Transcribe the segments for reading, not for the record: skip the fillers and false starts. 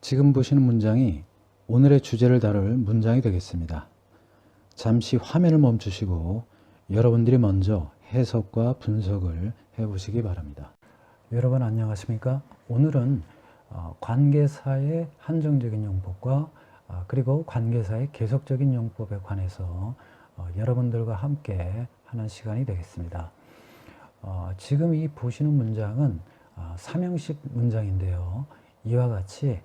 지금 보시는 문장이 오늘의 주제를 다룰 문장이 되겠습니다. 잠시 화면을 멈추시고 여러분들이 먼저 해석과 분석을 해보시기 바랍니다. 여러분 안녕하십니까? 오늘은 관계사의 한정적인 용법과 그리고 관계사의 계속적인 용법에 관해서 여러분들과 함께 하는 시간이 되겠습니다. 지금 이 보시는 문장은 삼형식 문장인데요. 이와 같이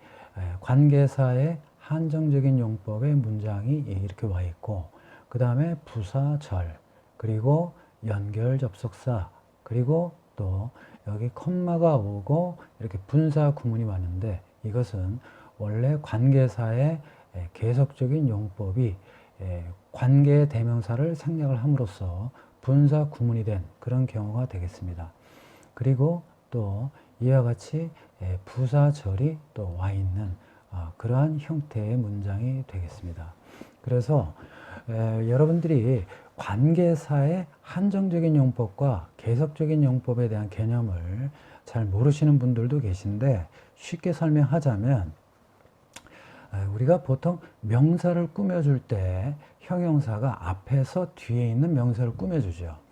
관계사의 한정적인 용법의 문장이 이렇게 와 있고, 그 다음에 부사, 절, 그리고 연결 접속사, 그리고 또 여기 컴마가 오고 이렇게 분사 구문이 왔는데, 이것은 원래 관계사의 계속적인 용법이 관계 대명사를 생략을 함으로써 분사 구문이 된 그런 경우가 되겠습니다. 그리고 또 이와 같이 부사절이 또 와 있는 그러한 형태의 문장이 되겠습니다. 그래서 여러분들이 관계사의 한정적인 용법과 계속적인 용법에 대한 개념을 잘 모르시는 분들도 계신데, 쉽게 설명하자면 우리가 보통 명사를 꾸며줄 때 형용사가 앞에서 뒤에 있는 명사를 꾸며주죠.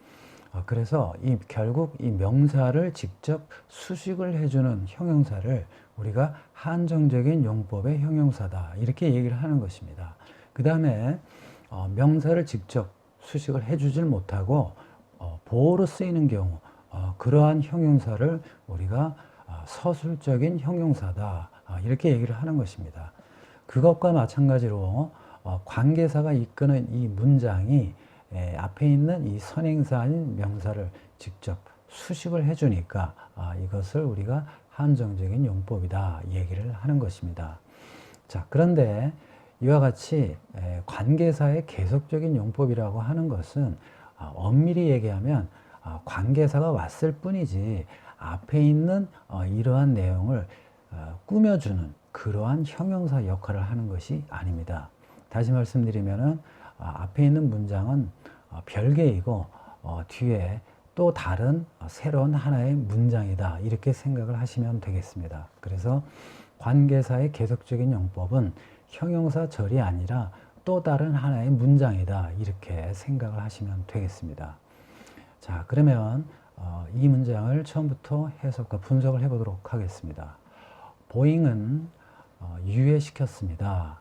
그래서 결국 이 명사를 직접 수식을 해주는 형용사를 우리가 한정적인 용법의 형용사다, 이렇게 얘기를 하는 것입니다. 그 다음에 명사를 직접 수식을 해주질 못하고 보어로 쓰이는 경우, 그러한 형용사를 우리가 서술적인 형용사다, 이렇게 얘기를 하는 것입니다. 그것과 마찬가지로 관계사가 이끄는 이 문장이 앞에 있는 이 선행사인 명사를 직접 수식을 해주니까 이것을 우리가 한정적인 용법이다 얘기를 하는 것입니다. 자, 그런데 이와 같이 관계사의 계속적인 용법이라고 하는 것은 엄밀히 얘기하면 관계사가 왔을 뿐이지 앞에 있는 이러한 내용을 꾸며주는 그러한 형용사 역할을 하는 것이 아닙니다. 다시 말씀드리면은 앞에 있는 문장은 별개이고 뒤에 또 다른 새로운 하나의 문장이다, 이렇게 생각을 하시면 되겠습니다. 그래서 관계사의 계속적인 용법은 형용사 절이 아니라 또 다른 하나의 문장이다, 이렇게 생각을 하시면 되겠습니다. 자, 그러면 이 문장을 처음부터 해석과 분석을 해보도록 하겠습니다. 보잉은 유예시켰습니다.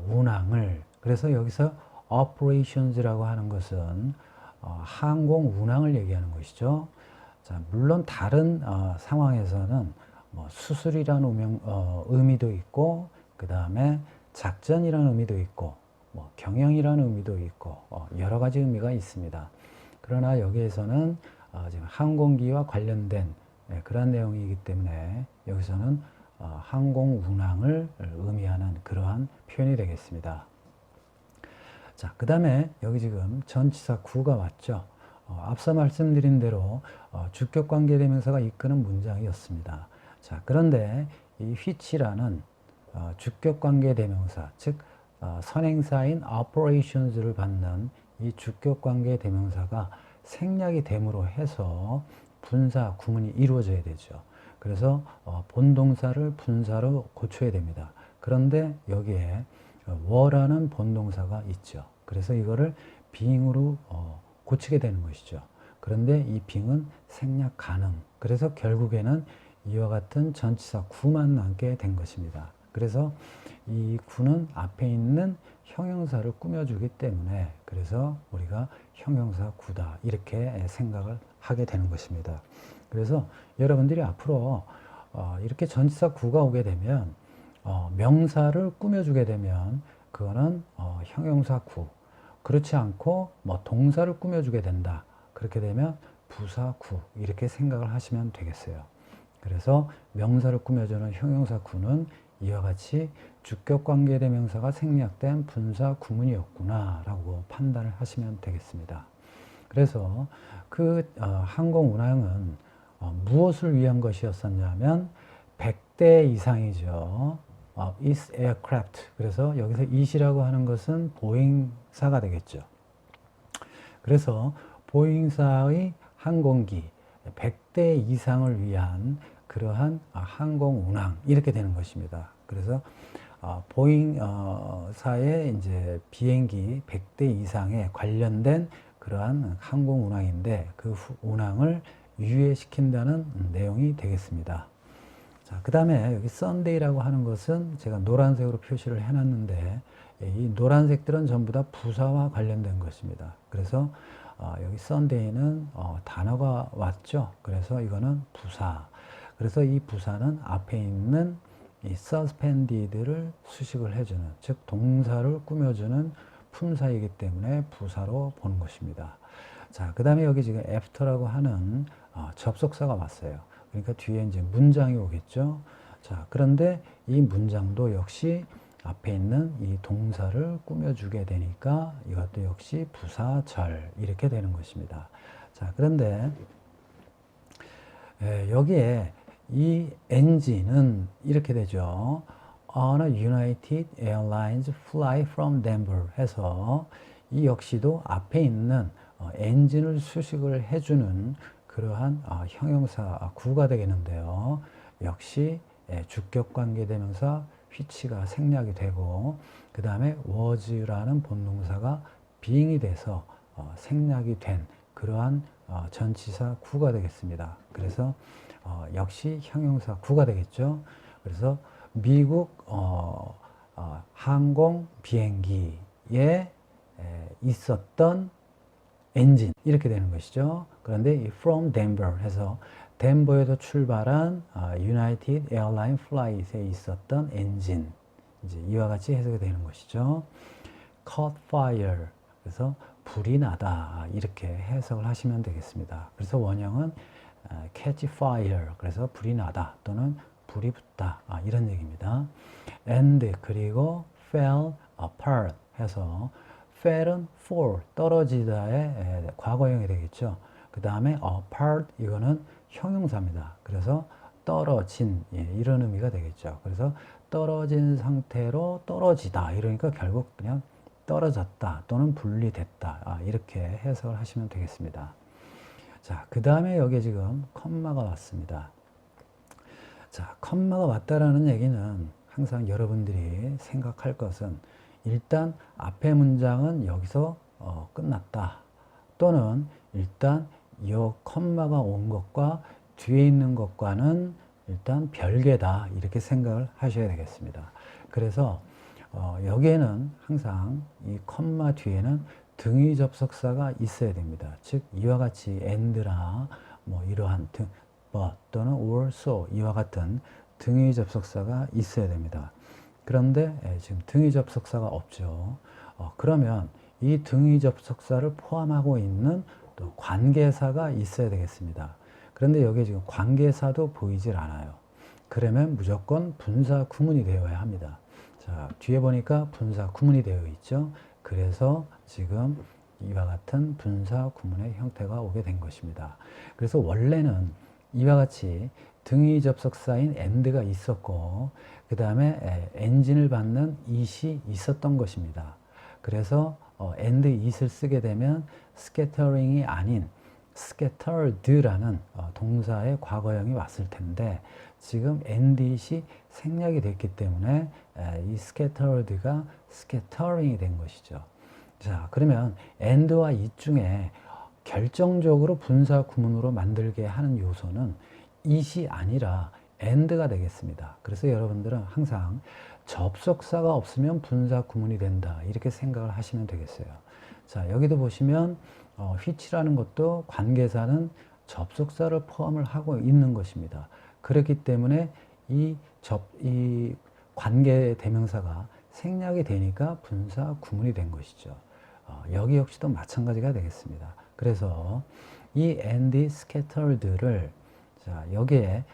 운항을. 그래서 여기서 operations라고 하는 것은 항공 운항을 얘기하는 것이죠. 자, 물론 다른 상황에서는 수술이라는 의미도 있고, 그 다음에 작전이라는 의미도 있고, 경영이라는 의미도 있고, 여러 가지 의미가 있습니다. 그러나 여기에서는 지금 항공기와 관련된 그런 내용이기 때문에 여기서는 항공 운항을 의미하는 그러한 표현이 되겠습니다. 자, 그 다음에 여기 지금 전치사 구가 왔죠. 앞서 말씀드린 대로 주격관계대명사가 이끄는 문장이었습니다. 자, 그런데 이 which라는 주격관계대명사, 즉 선행사인 operations를 받는 이 주격관계대명사가 생략이 됨으로 해서 분사 구문이 이루어져야 되죠. 그래서 본동사를 분사로 고쳐야 됩니다. 그런데 여기에 were라는 본동사가 있죠. 그래서 이거를 being으로 고치게 되는 것이죠. 그런데 이 being은 생략 가능. 그래서 결국에는 이와 같은 전치사 구만 남게 된 것입니다. 그래서 이 구는 앞에 있는 형용사를 꾸며주기 때문에 그래서 우리가 형용사 구다, 이렇게 생각을 하게 되는 것입니다. 그래서 여러분들이 앞으로 이렇게 전치사 구가 오게 되면 명사를 꾸며주게 되면 그거는 형용사 구, 그렇지 않고 동사를 꾸며주게 된다, 그렇게 되면 부사 구, 이렇게 생각을 하시면 되겠어요. 그래서 명사를 꾸며주는 형용사 구는 이와 같이 주격관계대명사가 생략된 분사 구문이었구나 라고 판단을 하시면 되겠습니다. 그래서 그 항공운항은 무엇을 위한 것이었었냐면 100대 이상이죠. is aircraft. 그래서 여기서 it이라고 하는 것은 보잉사가 되겠죠. 그래서 보잉사의 항공기 100대 이상을 위한 그 그러한 항공 운항 이렇게 되는 것입니다. 그래서 보잉 사의 이제 비행기 100대 이상에 관련된 그러한 항공 운항인데 그 운항을 유예시킨다는 내용이 되겠습니다. 자, 그 다음에 여기 썬데이라고 하는 것은 제가 노란색으로 표시를 해놨는데 이 노란색들은 전부 다 부사와 관련된 것입니다. 그래서 여기 썬데이는 단어가 왔죠. 그래서 이거는 부사. 그래서 이 부사는 앞에 있는 이 suspended를 수식을 해주는, 즉 동사를 꾸며주는 품사이기 때문에 부사로 보는 것입니다. 자, 그 다음에 여기 지금 after라고 하는 접속사가 왔어요. 그러니까 뒤에 이제 문장이 오겠죠. 자, 그런데 이 문장도 역시 앞에 있는 이 동사를 꾸며주게 되니까 이것도 역시 부사절 이렇게 되는 것입니다. 자, 그런데 여기에 이 NG는 이렇게 되죠. On a United Airlines fly from Denver 해서 이 역시도 앞에 있는 엔진을 수식을 해주는 그러한 형용사 구가 되겠는데요. 역시 주격관계대명사 which가 생략이 되고 그 다음에 was라는 본동사가 being이 돼서 생략이 된 그러한 전치사 구가 되겠습니다. 그래서 역시 형용사 구가 되겠죠. 그래서 미국 항공 비행기에 있었던 엔진 이렇게 되는 것이죠. 그런데 이 from Denver 해서 덴버에서 출발한 United Airlines Flight에 있었던 엔진 이제 이와 같이 해석이 되는 것이죠. Caught fire 그래서 불이 나다 이렇게 해석을 하시면 되겠습니다. 그래서 원형은 catch fire 그래서 불이 나다 또는 불이 붙다 이런 얘기입니다. And 그리고 fell apart 해서 fell은 fall 떨어지다의 과거형이 되겠죠. 그 다음에 apart 이거는 형용사입니다. 그래서 떨어진 이런 의미가 되겠죠. 그래서 떨어진 상태로 떨어지다 이러니까 결국 그냥 떨어졌다 또는 분리됐다 이렇게 해석을 하시면 되겠습니다. 자, 그 다음에 여기 지금 컴마가 왔습니다. 자, 컴마가 왔다라는 얘기는 항상 여러분들이 생각할 것은 일단 앞의 문장은 여기서 끝났다 또는 일단 이 컴마가 온 것과 뒤에 있는 것과는 일단 별개다 이렇게 생각을 하셔야 되겠습니다. 그래서 여기에는 항상 이 컴마 뒤에는 등위 접속사가 있어야 됩니다. 즉 이와 같이 and나 뭐 이러한 but 또는 or so 이와 같은 등위 접속사가 있어야 됩니다. 그런데 지금 등위 접속사가 없죠. 그러면 이 등위 접속사를 포함하고 있는 또 관계사가 있어야 되겠습니다. 그런데 여기 지금 관계사도 보이질 않아요. 그러면 무조건 분사 구문이 되어야 합니다. 자, 뒤에 보니까 분사 구문이 되어 있죠. 그래서 지금 이와 같은 분사 구문의 형태가 오게 된 것입니다. 그래서 원래는 이와 같이 등위 접속사인 and가 있었고 그 다음에 엔진을 받는 it이 있었던 것입니다. 그래서 and it을 쓰게 되면 scattering이 아닌 scattered라는 동사의 과거형이 왔을 텐데 지금 and it이 생략이 됐기 때문에 이 scattered가 scattering이 된 것이죠. 자, 그러면 and와 it 중에 결정적으로 분사 구문으로 만들게 하는 요소는 it이 아니라 and가 되겠습니다. 그래서 여러분들은 항상 접속사가 없으면 분사 구문이 된다 이렇게 생각을 하시면 되겠어요. 자, 여기도 보시면 which라는 것도 관계사는 접속사를 포함을 하고 있는 것입니다. 그렇기 때문에 이 관계 대명사가 생략이 되니까 분사 구문이 된 것이죠. 여기 역시도 마찬가지가 되겠습니다. 그래서 이 and scattered를 자, 여기에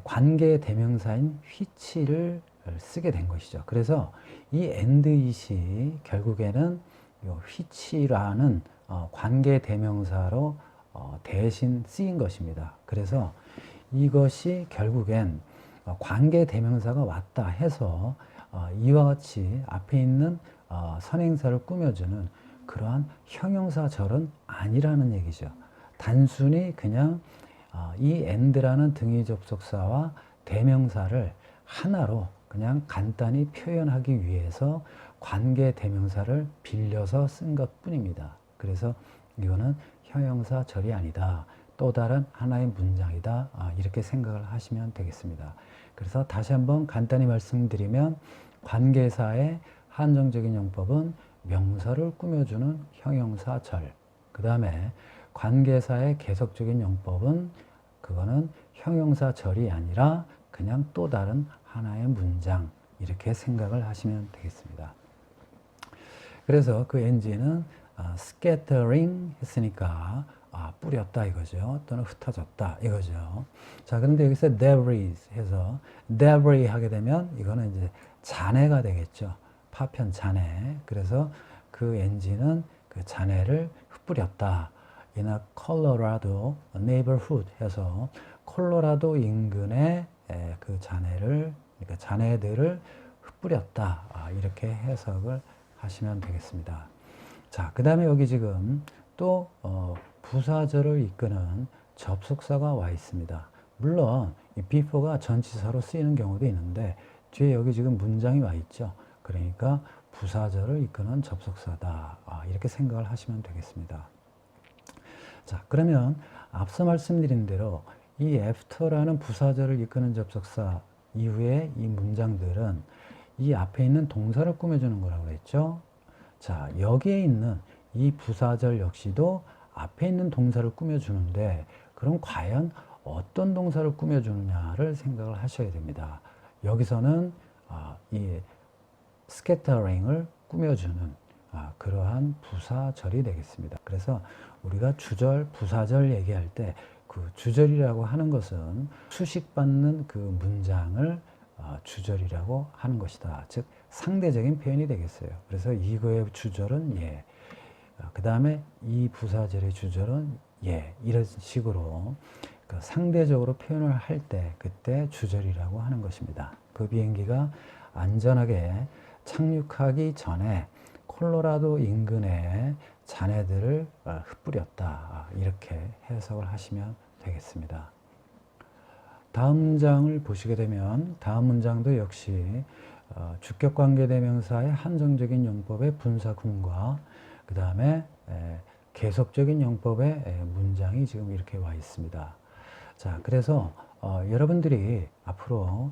관계 대명사인 which를 쓰게 된 것이죠. 그래서 이 and it이 결국에는 요 which라는 관계 대명사로 대신 쓰인 것입니다. 그래서 이것이 결국엔 관계 대명사가 왔다 해서 이와 같이 앞에 있는 선행사를 꾸며주는 그러한 형용사절은 아니라는 얘기죠. 단순히 그냥 이 and라는 등위 접속사와 대명사를 하나로 그냥 간단히 표현하기 위해서 관계 대명사를 빌려서 쓴 것뿐입니다. 그래서 이거는 형용사절이 아니다. 또 다른 하나의 문장이다. 이렇게 생각을 하시면 되겠습니다. 그래서 다시 한번 간단히 말씀드리면 관계사의 한정적인 용법은 명사를 꾸며주는 형용사절. 그 다음에 관계사의 계속적인 용법은 그거는 형용사절이 아니라 그냥 또 다른 하나의 문장. 이렇게 생각을 하시면 되겠습니다. 그래서 그 NG는 scattering 했으니까 뿌렸다 이거죠. 또는 흩어졌다 이거죠. 자, 그런데 여기서 debris 해서 debris 하게 되면 이거는 이제 잔해가 되겠죠. 파편 잔해. 그래서 그 NG는 그 잔해를 흩뿌렸다. in a Colorado neighborhood 해서 콜로라도 인근의 그 잔해를, 그러니까 잔해들을 흩뿌렸다. 이렇게 해석을 하시면 되겠습니다. 자, 그 다음에 여기 지금 또 부사절을 이끄는 접속사가 와 있습니다. 물론 이 before가 전치사로 쓰이는 경우도 있는데 뒤에 여기 지금 문장이 와 있죠. 그러니까 부사절을 이끄는 접속사다. 이렇게 생각을 하시면 되겠습니다. 자, 그러면 앞서 말씀드린 대로 이 after라는 부사절을 이끄는 접속사 이후에 이 문장들은 이 앞에 있는 동사를 꾸며주는 거라고 했죠. 자, 여기에 있는 이 부사절 역시도 앞에 있는 동사를 꾸며주는데 그럼 과연 어떤 동사를 꾸며주느냐를 생각을 하셔야 됩니다. 여기서는 이 scattering을 꾸며주는 그러한 부사절이 되겠습니다. 그래서 우리가 주절, 부사절 얘기할 때 그 주절이라고 하는 것은 수식받는 그 문장을 주절이라고 하는 것이다. 즉 상대적인 표현이 되겠어요. 그래서 이거의 주절은 예, 그 다음에 이 부사절의 주절은 예, 이런 식으로 그 상대적으로 표현을 할 때 그때 주절이라고 하는 것입니다. 그 비행기가 안전하게 착륙하기 전에 콜로라도 인근에 잔해들을 흩뿌렸다. 이렇게 해석을 하시면 되겠습니다. 다음 문장을 보시게 되면 다음 문장도 역시 주격관계대명사의 한정적인 용법의 분사구문과 그 다음에 계속적인 용법의 문장이 지금 이렇게 와 있습니다. 자, 그래서 여러분들이 앞으로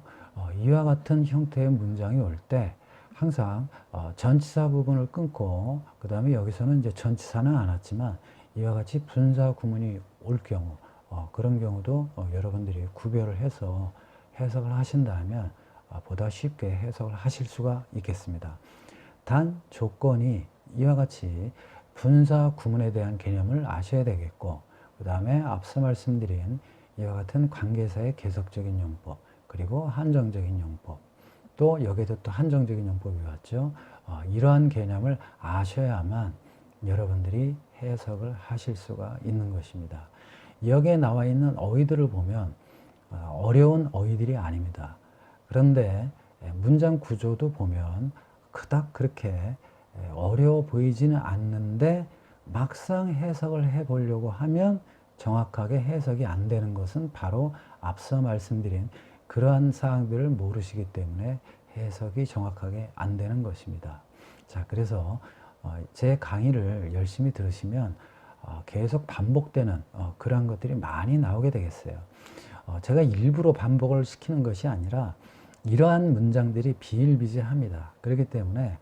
이와 같은 형태의 문장이 올 때 항상 전치사 부분을 끊고 그 다음에 여기서는 이제 전치사는 안 왔지만 이와 같이 분사 구문이 올 경우 그런 경우도 여러분들이 구별을 해서 해석을 하신다면 보다 쉽게 해석을 하실 수가 있겠습니다. 단 조건이 이와 같이 분사 구문에 대한 개념을 아셔야 되겠고 그 다음에 앞서 말씀드린 이와 같은 관계사의 계속적인 용법 그리고 한정적인 용법 또 여기에도 또 한정적인 용법이 왔죠. 이러한 개념을 아셔야만 여러분들이 해석을 하실 수가 있는 것입니다. 여기에 나와 있는 어휘들을 보면 어려운 어휘들이 아닙니다. 그런데 문장 구조도 보면 그닥 그렇게 어려워 보이지는 않는데 막상 해석을 해보려고 하면 정확하게 해석이 안 되는 것은 바로 앞서 말씀드린 그러한 사항들을 모르시기 때문에 해석이 정확하게 안 되는 것입니다. 자, 그래서 제 강의를 열심히 들으시면 계속 반복되는 그러한 것들이 많이 나오게 되겠어요. 제가 일부러 반복을 시키는 것이 아니라 이러한 문장들이 비일비재합니다. 그렇기 때문에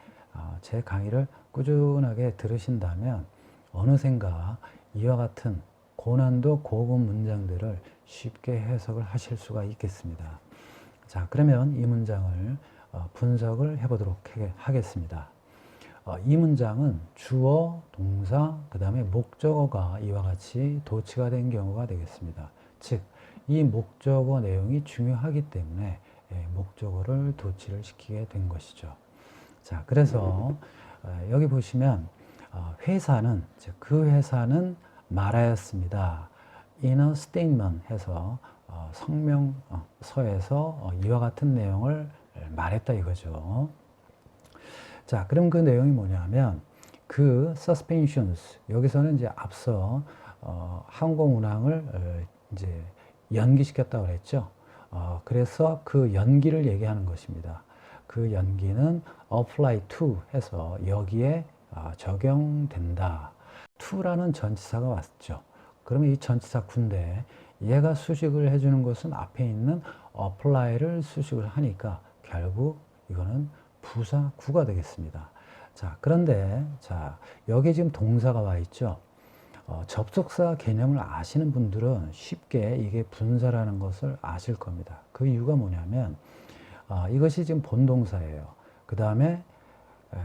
제 강의를 꾸준하게 들으신다면 어느샌가 이와 같은 고난도 고급 문장들을 쉽게 해석을 하실 수가 있겠습니다. 자, 그러면 이 문장을 분석을 해보도록 하겠습니다. 이 문장은 주어, 동사, 그 다음에 목적어가 이와 같이 도치가 된 경우가 되겠습니다. 즉, 이 목적어 내용이 중요하기 때문에 목적어를 도치를 시키게 된 것이죠. 자, 그래서 여기 보시면 회사는, 즉 그 회사는 말하였습니다. in a statement 해서 성명서에서 이와 같은 내용을 말했다 이거죠. 자, 그럼 그 내용이 뭐냐면 그 suspensions 여기서는 이제 앞서 항공 운항을 이제 연기시켰다고 그랬죠. 그래서 그 연기를 얘기하는 것입니다. 그 연기는 apply to 해서 여기에 적용된다. to라는 전치사가 왔죠. 그러면 이 전치사 군데 얘가 수식을 해주는 것은 앞에 있는 apply를 수식을 하니까 결국 이거는 부사 구가 되겠습니다. 자, 그런데 자, 여기 지금 동사가 와 있죠. 접속사 개념을 아시는 분들은 쉽게 이게 분사라는 것을 아실 겁니다. 그 이유가 뭐냐면 이것이 지금 본동사예요. 그 다음에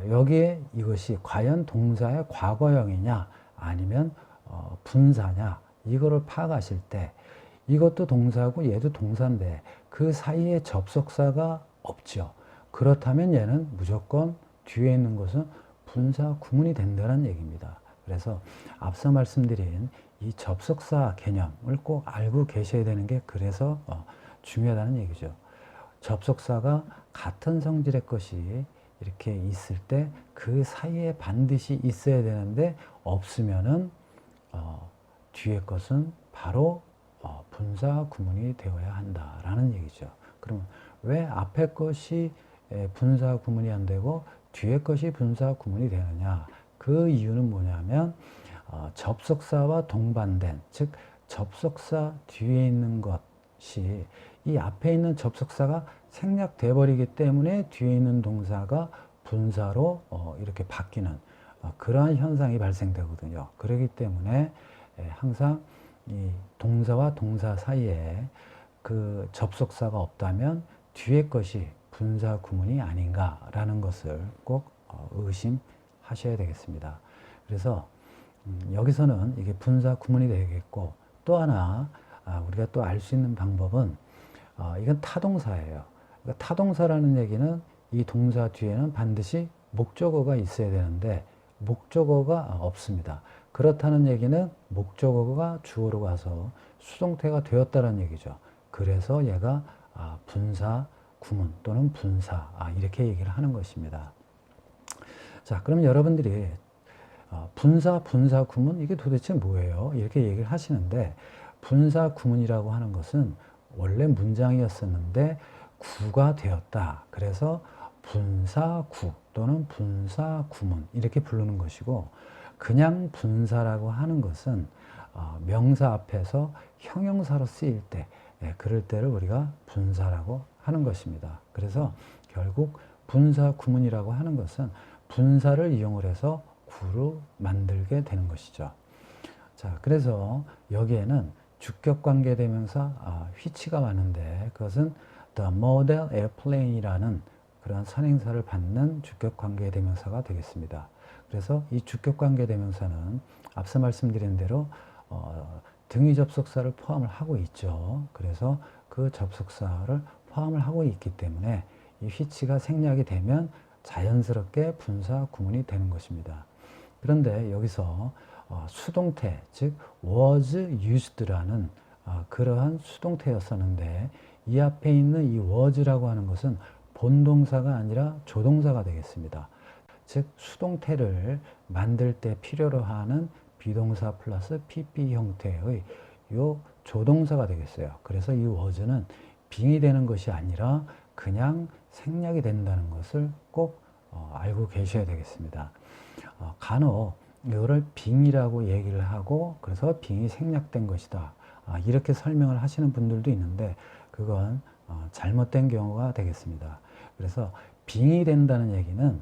여기에 이것이 과연 동사의 과거형이냐 아니면 분사냐 이거를 파악하실 때 이것도 동사고 얘도 동사인데 그 사이에 접속사가 없죠. 그렇다면 얘는 무조건 뒤에 있는 것은 분사 구문이 된다는 얘기입니다. 그래서 앞서 말씀드린 이 접속사 개념을 꼭 알고 계셔야 되는 게 그래서 중요하다는 얘기죠. 접속사가 같은 성질의 것이 이렇게 있을 때 그 사이에 반드시 있어야 되는데 없으면은 뒤에 것은 바로 분사 구문이 되어야 한다라는 얘기죠. 그럼 왜 앞에 것이 분사 구문이 안 되고 뒤에 것이 분사 구문이 되느냐? 그 이유는 뭐냐면 접속사와 동반된, 즉 접속사 뒤에 있는 것이 이 앞에 있는 접속사가 생략돼 버리기 때문에 뒤에 있는 동사가 분사로 이렇게 바뀌는 그러한 현상이 발생되거든요. 그렇기 때문에 항상 이 동사와 동사 사이에 그 접속사가 없다면 뒤에 것이 분사 구문이 아닌가라는 것을 꼭 의심하셔야 되겠습니다. 그래서 여기서는 이게 분사 구문이 되겠고 또 하나 우리가 또 알 수 있는 방법은 이건 타동사예요. 그러니까 타동사라는 얘기는 이 동사 뒤에는 반드시 목적어가 있어야 되는데 목적어가 없습니다. 그렇다는 얘기는 목적어가 주어로 가서 수동태가 되었다는 얘기죠. 그래서 얘가 분사 구문 또는 분사 이렇게 얘기를 하는 것입니다. 자, 그럼 여러분들이 분사 구문 이게 도대체 뭐예요? 이렇게 얘기를 하시는데 분사 구문이라고 하는 것은 원래 문장이었었는데 구가 되었다. 그래서 분사구 또는 분사구문 이렇게 부르는 것이고 그냥 분사라고 하는 것은 명사 앞에서 형용사로 쓰일 때 그럴 때를 우리가 분사라고 하는 것입니다. 그래서 결국 분사구문이라고 하는 것은 분사를 이용을 해서 구를 만들게 되는 것이죠. 자, 그래서 여기에는 주격관계대명사 which가 많은데 그것은 the model airplane이라는 그런 선행사를 받는 주격관계대명사가 되겠습니다. 그래서 이 주격관계대명사는 앞서 말씀드린 대로 등위 접속사를 포함을 하고 있죠. 그래서 그 접속사를 포함을 하고 있기 때문에 이 which가 생략이 되면 자연스럽게 분사 구문이 되는 것입니다. 그런데 여기서 수동태, 즉 was used라는 그러한 수동태였었는데 이 앞에 있는 이 was라고 하는 것은 본동사가 아니라 조동사가 되겠습니다. 즉 수동태를 만들 때 필요로 하는 비동사 플러스 pp 형태의 요 조동사가 되겠어요. 그래서 이 was는 빙이 되는 것이 아니라 그냥 생략이 된다는 것을 꼭 알고 계셔야 되겠습니다. 간혹 이거를 빙이라고 얘기를 하고 그래서 빙이 생략된 것이다. 이렇게 설명을 하시는 분들도 있는데 그건 잘못된 경우가 되겠습니다. 그래서 빙이 된다는 얘기는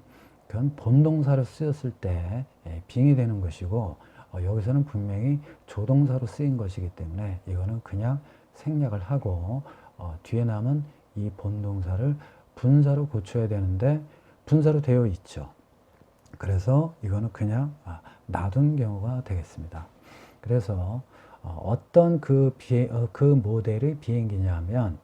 그건 본동사로 쓰였을 때 빙이 되는 것이고 여기서는 분명히 조동사로 쓰인 것이기 때문에 이거는 그냥 생략을 하고 뒤에 남은 이 본동사를 분사로 고쳐야 되는데 분사로 되어 있죠. 그래서 이거는 그냥 놔둔 경우가 되겠습니다. 그래서 어떤 그 모델의 비행기냐면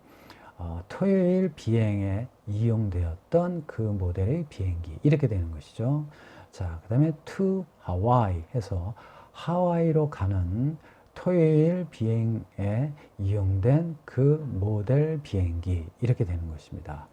토요일 비행에 이용되었던 그 모델의 비행기 이렇게 되는 것이죠. 자, 그 다음에 to Hawaii 해서 하와이로 가는 토요일 비행에 이용된 그 모델 비행기 이렇게 되는 것입니다.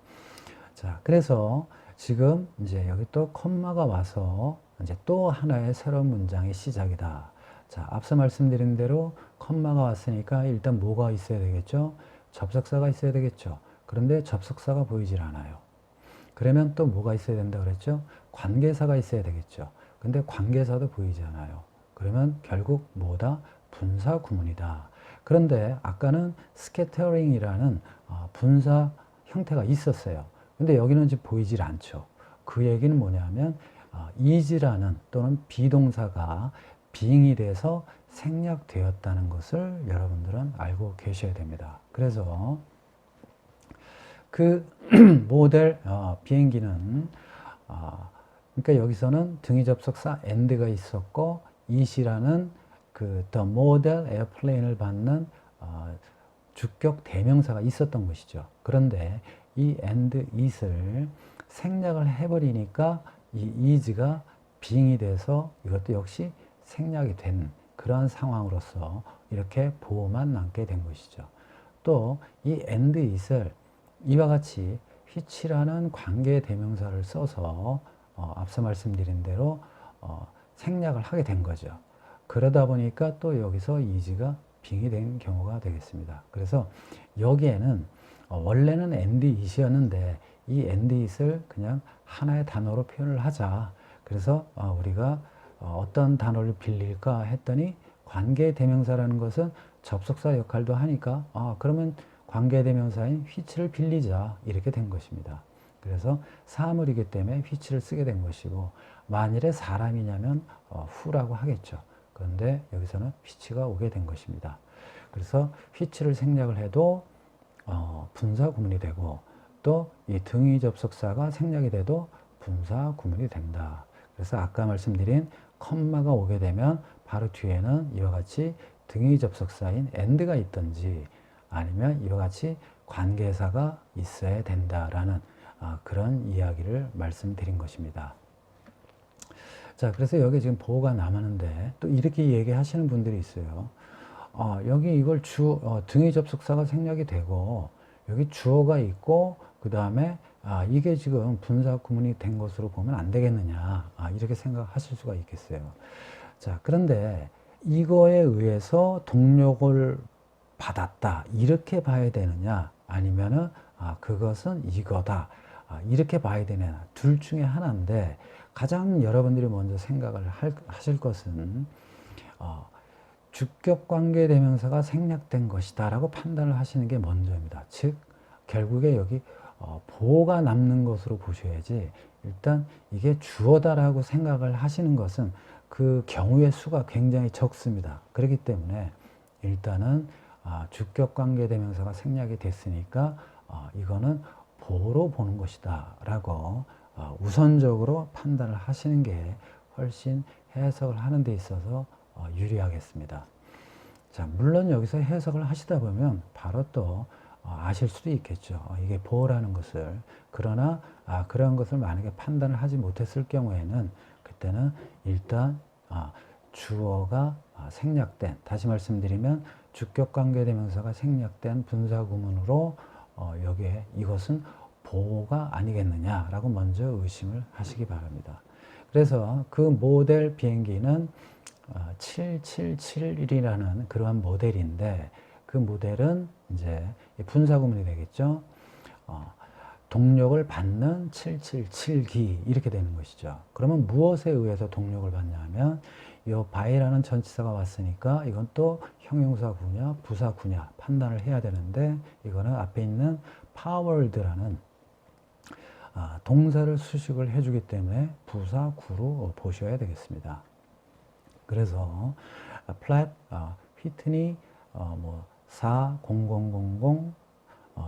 자, 그래서 지금 이제 여기 또 콤마가 와서 이제 또 하나의 새로운 문장의 시작이다. 자, 앞서 말씀드린 대로 컴마가 왔으니까 일단 뭐가 있어야 되겠죠? 접속사가 있어야 되겠죠. 그런데 접속사가 보이질 않아요. 그러면 또 뭐가 있어야 된다 그랬죠? 관계사가 있어야 되겠죠. 근데 관계사도 보이지 않아요. 그러면 결국 뭐다? 분사 구문이다. 그런데 아까는 스캐터링이라는 분사 형태가 있었어요. 근데 여기는 지금 보이질 않죠. 그 얘기는 뭐냐면 is라는 또는 비동사가 being이 돼서 생략되었다는 것을 여러분들은 알고 계셔야 됩니다. 그래서 그 모델 비행기는 그러니까 여기서는 등위 접속사 and가 있었고 it이라는 그 the model airplane을 받는 주격 대명사가 있었던 것이죠. 그런데 이 and it을 생략을 해버리니까 이 is가 being이 돼서 이것도 역시 생략이 된 그러한 상황으로서 이렇게 보호만 남게 된 것이죠. 또 이 and it을 이와 같이 which라는 관계 대명사를 써서 앞서 말씀드린 대로 생략을 하게 된 거죠. 그러다 보니까 또 여기서 is가 being이 된 경우가 되겠습니다. 그래서 여기에는 원래는 and it이었는데 이 and it을 그냥 하나의 단어로 표현을 하자. 그래서 우리가 어떤 단어를 빌릴까 했더니 관계 대명사라는 것은 접속사 역할도 하니까 그러면 관계 대명사인 which를 빌리자 이렇게 된 것입니다. 그래서 사물이기 때문에 which를 쓰게 된 것이고 만일에 사람이냐면 who라고 하겠죠. 그런데 여기서는 which가 오게 된 것입니다. 그래서 which를 생략을 해도 분사 구문이 되고 또 이 등위 접속사가 생략이 돼도 분사 구문이 된다. 그래서 아까 말씀드린 컴마가 오게 되면 바로 뒤에는 이와 같이 등위 접속사인 and가 있든지 아니면 이와 같이 관계사가 있어야 된다라는 그런 이야기를 말씀드린 것입니다. 자, 그래서 여기 지금 보호가 남았는데 또 이렇게 얘기하시는 분들이 있어요. 여기 이걸 등위 접속사가 생략이 되고 여기 주어가 있고 그 다음에 이게 지금 분사 구문이 된 것으로 보면 안 되겠느냐 이렇게 생각하실 수가 있겠어요. 자, 그런데 이거에 의해서 동력을 받았다 이렇게 봐야 되느냐 아니면은 그것은 이거다 이렇게 봐야 되느냐 둘 중에 하나인데 가장 여러분들이 먼저 생각을 하실 것은 주격 관계 대명사가 생략된 것이다 라고 판단을 하시는 게 먼저입니다. 즉 결국에 여기 보호가 남는 것으로 보셔야지 일단 이게 주어다라고 생각을 하시는 것은 그 경우의 수가 굉장히 적습니다. 그렇기 때문에 일단은 주격 관계 대명사가 생략이 됐으니까 이거는 보호로 보는 것이다 라고 우선적으로 판단을 하시는 게 훨씬 해석을 하는 데 있어서 유리하겠습니다. 자, 물론 여기서 해석을 하시다 보면 바로 또 아실 수도 있겠죠. 이게 보호라는 것을. 그러나 그런 것을 만약에 판단을 하지 못했을 경우에는 그때는 일단 주어가 생략된, 다시 말씀드리면 주격관계대명사가 생략된 분사구문으로 여기에 이것은 보호가 아니겠느냐라고 먼저 의심을 하시기 바랍니다. 그래서 그 모델 비행기는 7771이라는 그러한 모델인데 그 모델은 이제 분사구문이 되겠죠. 동력을 받는 777기 이렇게 되는 것이죠. 그러면 무엇에 의해서 동력을 받냐면 이 by라는 전치사가 왔으니까 이건 또 형용사구냐 부사구냐 판단을 해야 되는데 이거는 앞에 있는 powered라는 동사를 수식을 해주기 때문에 부사구로 보셔야 되겠습니다. 그래서 플랫 휘트니 4000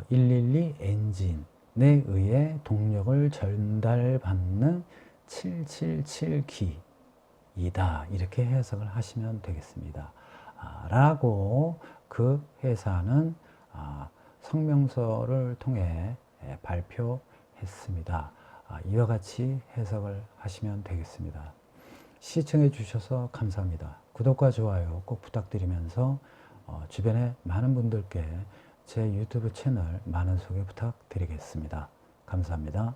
112 엔진에 의해 동력을 전달받는 777기이다. 이렇게 해석을 하시면 되겠습니다. 라고 그 회사는 성명서를 통해 발표했습니다. 이와 같이 해석을 하시면 되겠습니다. 시청해 주셔서 감사합니다. 구독과 좋아요 꼭 부탁드리면서 주변에 많은 분들께 제 유튜브 채널 많은 소개 부탁드리겠습니다. 감사합니다.